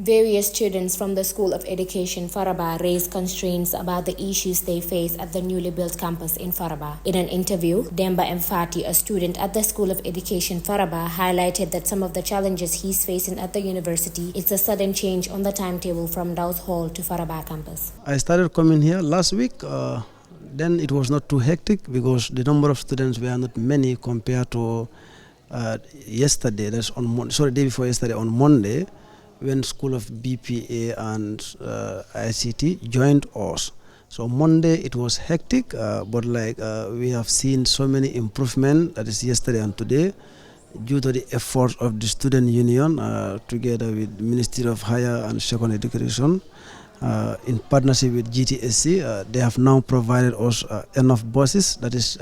Various students from the School of Education Faraba raised concerns about the issues they face at the newly built campus in Faraba. In an interview, Demba Mfati, a student at the School of Education Faraba, highlighted that some of the challenges he's facing at the university is the sudden change on the timetable from Dow's Hall to Faraba campus. I started coming here last week. Then it was not too hectic because the number of students were not many compared to yesterday. That's on day before yesterday on Monday, when School of BPA and ICT joined us. So Monday it was hectic, but we have seen so many improvements, that is yesterday and today, due to the efforts of the student union together with the Ministry of Higher and Secondary Education. In partnership with GTSC, they have now provided us enough buses, that is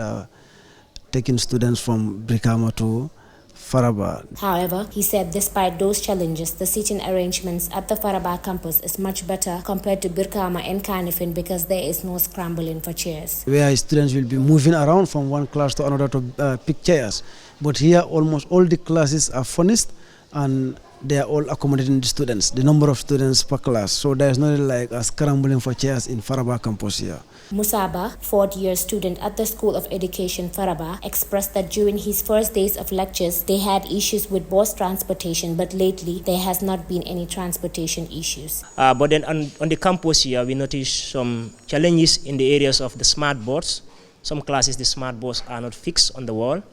taking students from Brikama to Faraba. However, he said despite those challenges, the seating arrangements at the Faraba campus is much better compared to Birkama and Kanifing because there is no scrambling for chairs. Where students will be moving around from one class to another to pick chairs. But here almost all the classes are furnished and they are all accommodating the students, the number of students per class. So there is not like a scrambling for chairs in Faraba campus here. Musaba, fourth-year student at the School of Education Faraba, expressed that during his first days of lectures, they had issues with bus transportation, but lately there has not been any transportation issues. But then on the campus here, we noticed some challenges in the areas of the smart boards. Some classes, the smart boards are not fixed on the wall,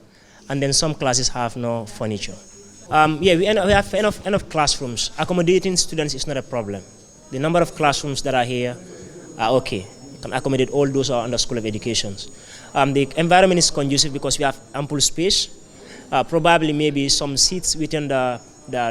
and then some classes have no furniture. We have enough classrooms. Accommodating students is not a problem. The number of classrooms that are here are okay. Can accommodate all those who are under School of Education. The environment is conducive because we have ample space. Probably maybe some seats within the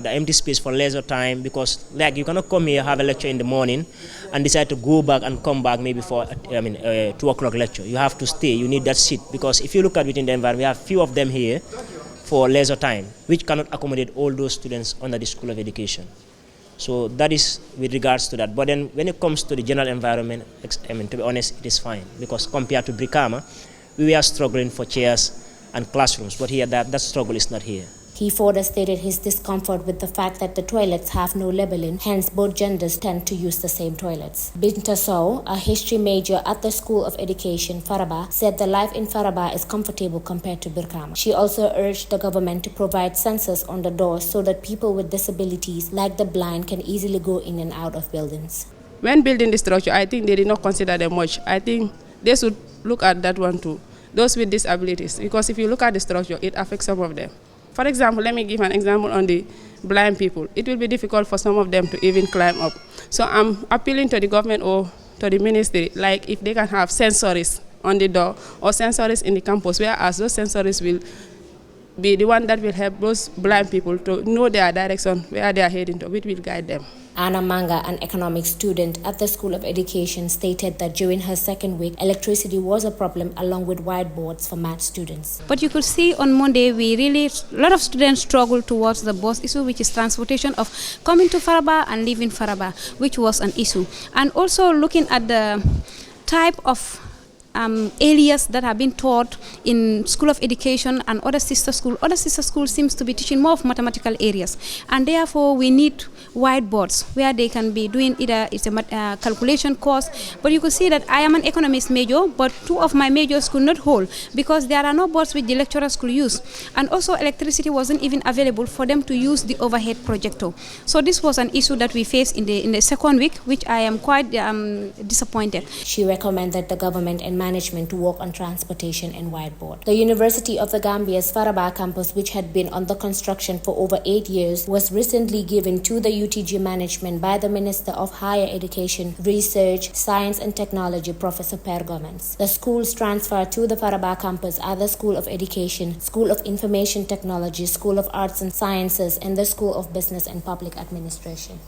empty space for leisure time, because like you cannot come here, have a lecture in the morning and decide to go back and come back maybe for 2 o'clock lecture. You have to stay, you need that seat, because if you look at within the environment, we have few of them here for leisure time, which cannot accommodate all those students under the School of Education. So that is with regards to that. But then when it comes to the general environment, to be honest, it is fine, because compared to Brikama, we were struggling for chairs and classrooms, but here that struggle is not here. He further stated his discomfort with the fact that the toilets have no labeling, hence both genders tend to use the same toilets. Binta Sow, a history major at the School of Education Faraba, said the life in Faraba is comfortable compared to Birkama. She also urged the government to provide sensors on the doors so that people with disabilities like the blind can easily go in and out of buildings. When building the structure, I think they did not consider them much. I think they should look at that one too, those with disabilities, because if you look at the structure, it affects some of them. For example, let me give an example on the blind people. It will be difficult for some of them to even climb up. So I'm appealing to the government or to the ministry, like if they can have sensors on the door or sensors in the campus, whereas those sensors will be the one that will help those blind people to know their direction, where they are heading to, which will guide them. Anna Manga, an economics student at the School of Education, stated that during her second week, electricity was a problem along with whiteboards for math students. But you could see on Monday, a lot of students struggled towards the bus issue, which is transportation of coming to Faraba and leaving Faraba, which was an issue. And also looking at the type of areas that have been taught in School of Education and other sister school. Other sister schools seems to be teaching more of mathematical areas, and therefore we need whiteboards where they can be doing either it's a calculation course. But you could see that I am an economics major, but 2 of my majors could not hold because there are no boards which the lecturers could use, and also electricity wasn't even available for them to use the overhead projector. So this was an issue that we faced in the second week, which I am quite disappointed. She recommended the government and management to work on transportation and whiteboard. The University of the Gambia's Faraba campus, which had been under construction for over 8 years, was recently given to the UTG management by the Minister of Higher Education, Research, Science and Technology, Professor Per Gomez. The schools transferred to the Faraba campus are the School of Education, School of Information Technology, School of Arts and Sciences, and the School of Business and Public Administration.